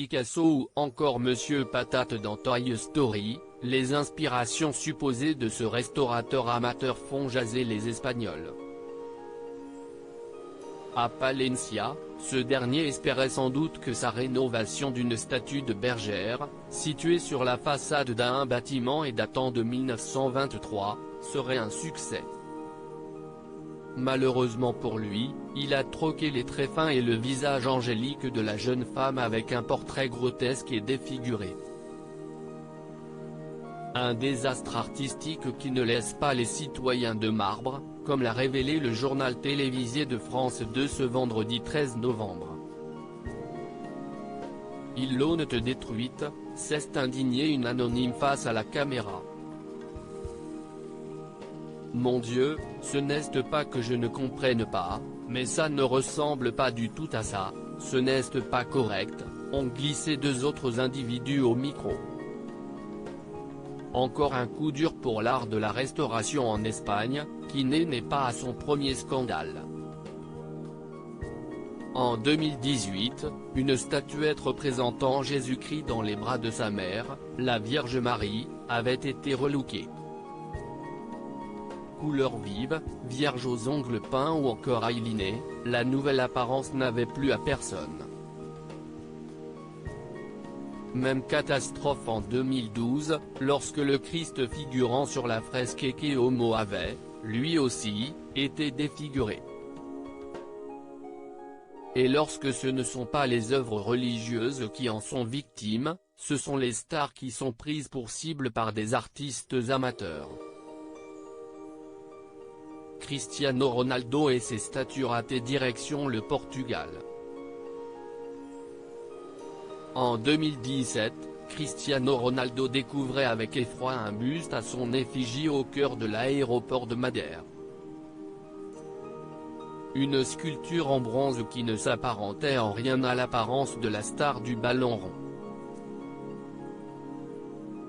Picasso ou encore Monsieur Patate dans Toy Story, les inspirations supposées de ce restaurateur amateur font jaser les Espagnols. À Palencia, ce dernier espérait sans doute que sa rénovation d'une statue de bergère, située sur la façade d'un bâtiment et datant de 1923, serait un succès. Malheureusement pour lui, il a troqué les traits fins et le visage angélique de la jeune femme avec un portrait grotesque et défiguré. Un désastre artistique qui ne laisse pas les citoyens de marbre, comme l'a révélé le journal télévisé de France 2 ce vendredi 13 novembre. Il l'honnête détruite, s'est indignée une anonyme face à la caméra. Mon Dieu, ce n'est pas que je ne comprenne pas, mais ça ne ressemble pas du tout à ça, ce n'est pas correct, ont glissé deux autres individus au micro. Encore un coup dur pour l'art de la restauration en Espagne, qui n'est pas à son premier scandale. En 2018, une statuette représentant Jésus-Christ dans les bras de sa mère, la Vierge Marie, avait été relookée. Couleur vive, vierge aux ongles peints ou encore eyelinés, la nouvelle apparence n'avait plu à personne. Même catastrophe en 2012, lorsque le Christ figurant sur la fresque Ecce Homo avait, lui aussi, été défiguré. Et lorsque ce ne sont pas les œuvres religieuses qui en sont victimes, ce sont les stars qui sont prises pour cible par des artistes amateurs. Cristiano Ronaldo et ses statues ratées direction le Portugal. En 2017, Cristiano Ronaldo découvrait avec effroi un buste à son effigie au cœur de l'aéroport de Madère. Une sculpture en bronze qui ne s'apparentait en rien à l'apparence de la star du ballon rond.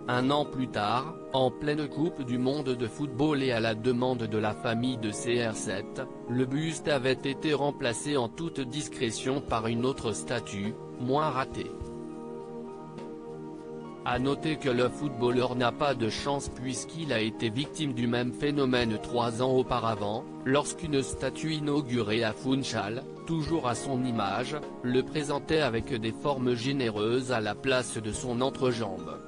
Un an plus tard, en pleine Coupe du monde de football et à la demande de la famille de CR7, le buste avait été remplacé en toute discrétion par une autre statue, moins ratée. À noter que le footballeur n'a pas de chance puisqu'il a été victime du même phénomène 3 ans auparavant, lorsqu'une statue inaugurée à Funchal, toujours à son image, le présentait avec des formes généreuses à la place de son entrejambe.